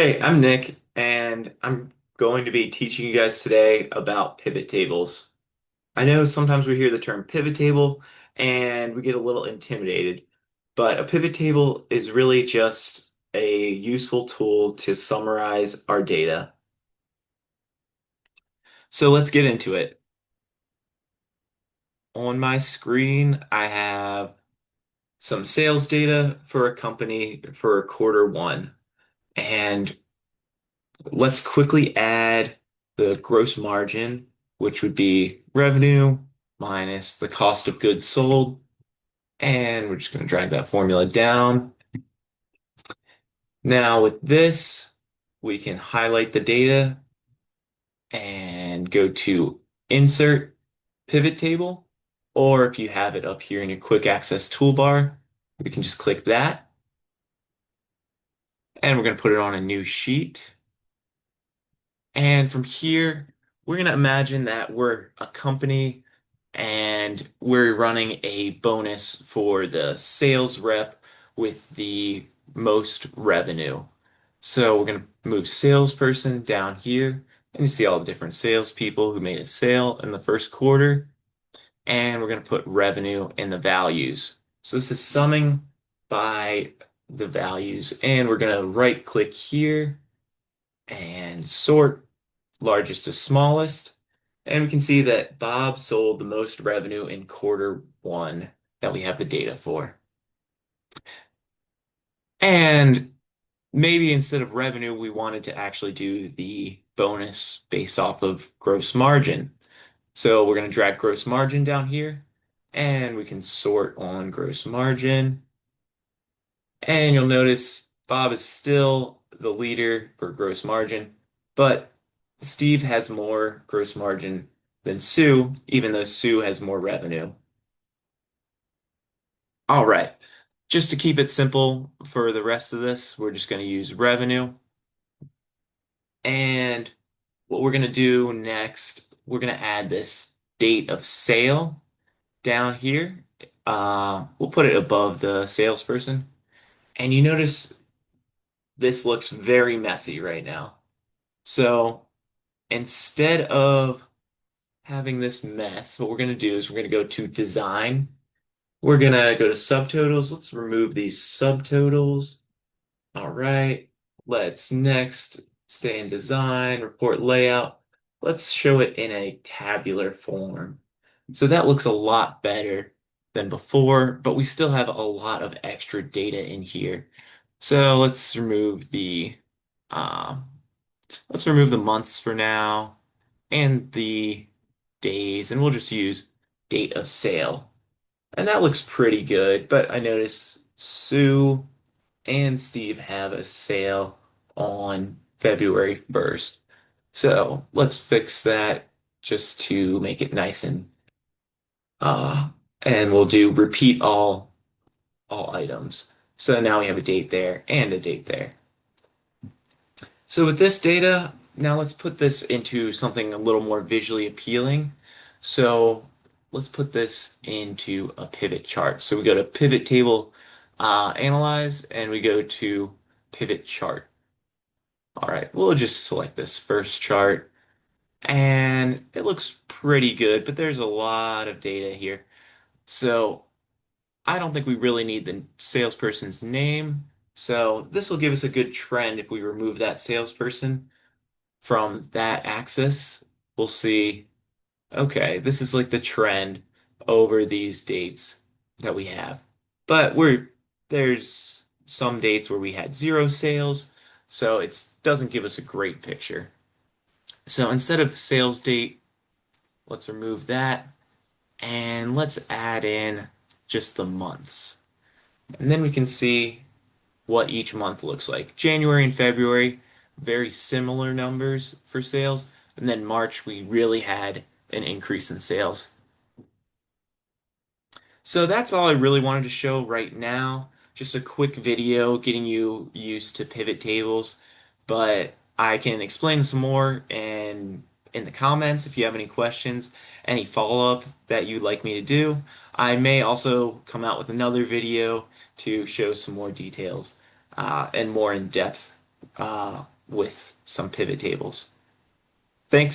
Hey, I'm Nick, and I'm going to be teaching you guys today about pivot tables. I know sometimes we hear the term pivot table and we get a little intimidated, but a pivot table is really just a useful tool to summarize our data. So let's get into it. On my screen, I have some sales data for a company for quarter one. And let's quickly add the gross margin, which would be revenue minus the cost of goods sold. And we're just going to drag that formula down. Now with this, we can highlight the data and go to Insert Pivot Table. Or if you have it up here in your quick access toolbar, we can just click that. And we're going to put it on a new sheet. And from here, we're going to imagine that we're a company and we're running a bonus for the sales rep with the most revenue. So we're going to move salesperson down here, and you see all the different salespeople who made a sale in the first quarter. And we're going to put revenue in the values. So this is summing by the values. And we're going to right click here and sort largest to smallest. And we can see that Bob sold the most revenue in quarter one that we have the data for. And maybe instead of revenue, we wanted to actually do the bonus based off of gross margin. So we're going to drag gross margin down here and we can sort on gross margin. And you'll notice Bob is still the leader for gross margin, but Steve has more gross margin than Sue, even though Sue has more revenue. All right, just to keep it simple for the rest of this, we're just going to use revenue. And what we're going to do next, we're going to add this date of sale down here. We'll put it above the salesperson. And you notice this looks very messy right now. So instead of having this mess, what we're going to do is we're going to go to design. We're going to go to subtotals. Let's remove these subtotals. All right. Let's next stay in design, report layout. Let's show it in a tabular form. So that looks a lot better than before, but we still have a lot of extra data in here. So um, let's remove the months for now and the days, and we'll just use date of sale. And that looks pretty good, but I notice Sue and Steve have a sale on February 1st. So let's fix that just to make it nice uh and we'll do repeat all items. So now we have a date there and a date there. So with this data, now let's put this into something a little more visually appealing. So let's put this into a pivot chart. So we go to pivot table, analyze, and we go to pivot chart. All right, we'll just select this first chart and it looks pretty good, but there's a lot of data here. So I don't think we really need the salesperson's name. So this will give us a good trend if we remove that salesperson from that axis. We'll see, okay, this is like the trend over these dates that we have. But there's some dates where we had zero sales, so it doesn't give us a great picture. So instead of sales date, let's remove that and let's add in just the months. And then we can see what each month looks like. January and February, very similar numbers for sales. And then March, we really had an increase in sales. So that's all I really wanted to show right now. Just a quick video getting you used to pivot tables, but I can explain some more in the comments if you have any questions, any follow-up that you'd like me to do. I may also come out with another video to show some more details and more in depth. with some pivot tables. Thanks.